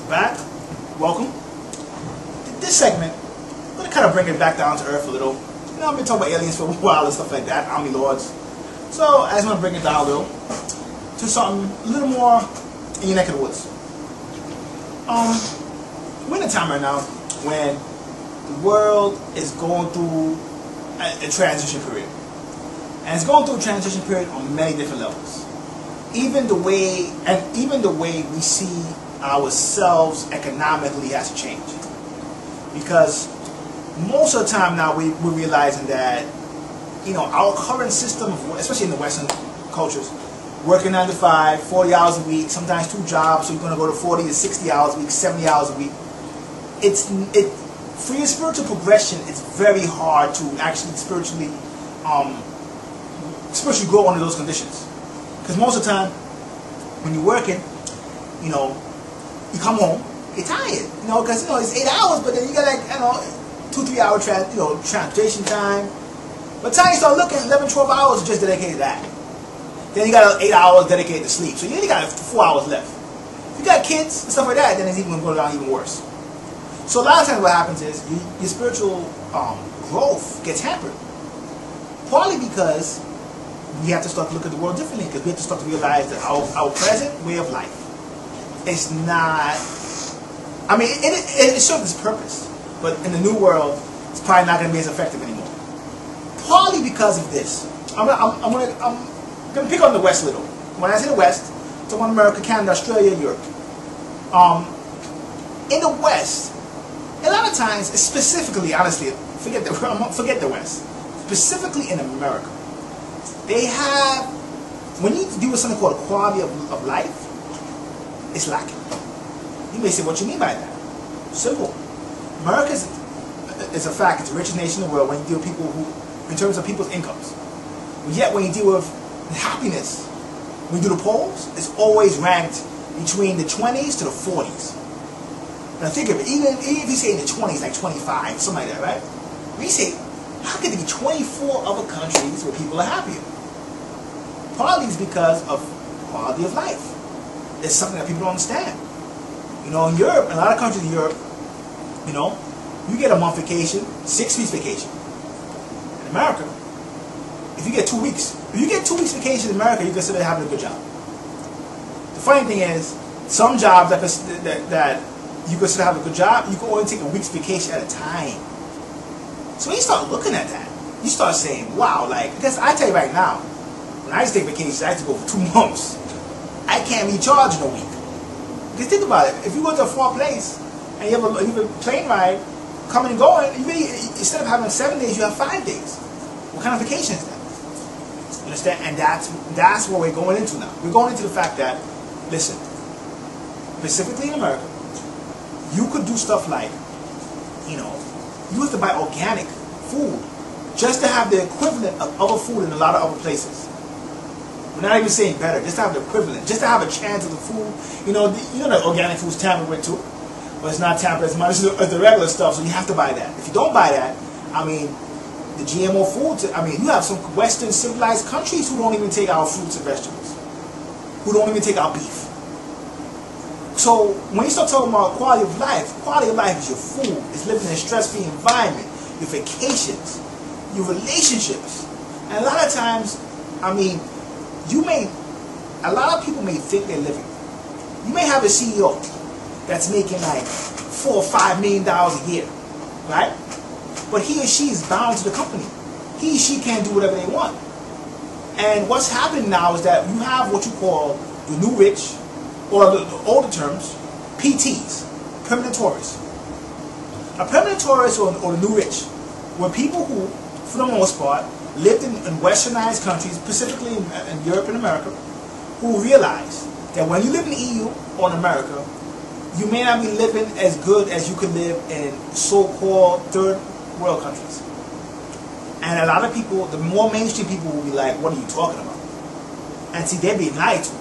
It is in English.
Back, welcome. This segment, I'm going to kind of bring it back down to earth a little. You know, I've been talking about aliens for a while and stuff like that, army lords. So I just want to bring it down a little to something a little more in your neck of the woods. We're in a time right now when the world is going through a transition period. And it's going through a transition period on many different levels. Even the way we see ourselves economically has to change. Because most of the time now we're realizing that, you know, our current system of work, especially in the Western cultures, working 9 to 5, 40 hours a week, sometimes 2 jobs, so you're going to go to 40 to 60 hours a week, 70 hours a week. For your spiritual progression, it's very hard to actually spiritually grow under those conditions. Because most of the time, when you're working, you know, you come home, you're tired, you know, because, you know, it's 8 hours, but then you got, like, you know, 2-3 hour transportation time. By the time you start looking, 11-12 hours are just dedicated to that. Then you got 8 hours dedicated to sleep, so you only got 4 hours left. If you got kids and stuff like that, then it's even going to go down even worse. So a lot of times what happens is your spiritual growth gets hampered. Partly because we have to start to look at the world differently, because we have to start to realize that our present way of life is not, I mean, it serves its purpose, but in the new world, it's probably not going to be as effective anymore. Partly because of this. I'm going to pick on the West a little. When I say the West, I'm talking about America, Canada, Australia, Europe. In the West, a lot of times, specifically, honestly, forget the West, specifically in America, they have, when you deal with something called quality of life, it's lacking. You may say, what you mean by that? Simple. America is a fact, it's the richest nation in the world when you deal with people who, in terms of people's incomes. But yet when you deal with happiness, when you do the polls, it's always ranked between the 20s to the 40s. Now think of it, even if you say in the 20s, like 25, something like that, right? We say, how could there be 24 other countries where people are happier? Partly is because of quality of life. It's something that people don't understand. You know, in Europe, in a lot of countries in Europe, you know, you get a month vacation, 6 weeks vacation. In America, if you get 2 weeks, vacation in America, you consider having a good job. The funny thing is, some jobs that you consider having a good job, you can only take a week's vacation at a time. So when you start looking at that, you start saying, wow, like, because I tell you right now, when I used to take vacations, I had to go for 2 months. I can't recharge in a week. Because think about it, if you go to a far place, and you have a plane ride, coming and going, instead of having 7 days, you have 5 days. What kind of vacation is that? You understand? And that's what we're going into now. We're going into the fact that, listen, specifically in America, you could do stuff like, you know, you have to buy organic food just to have the equivalent of other food in a lot of other places. We're not even saying better, just to have the equivalent, just to have a chance of the food. You know that organic food is tampered with too, but it's not tampered as much as the regular stuff, so you have to buy that. If you don't buy that, I mean, the GMO foods, I mean, you have some Western civilized countries who don't even take our fruits and vegetables, who don't even take our beef. So when you start talking about quality of life is your food, it's living in a stress-free environment, your vacations, your relationships. And a lot of times, I mean, a lot of people may think they're living. You may have a CEO that's making like $4 or $5 million a year, right? But he or she is bound to the company. He or she can't do whatever they want. And what's happening now is that you have what you call the new rich, or the older terms, PTs, permanent tourists. A permanent tourist or the new rich were people who, for the most part, lived in westernized countries, specifically in Europe and America, who realized that when you live in the EU or in America, you may not be living as good as you could live in so-called third world countries. And a lot of people, the more mainstream people will be like, what are you talking about? And see, they're being lied to.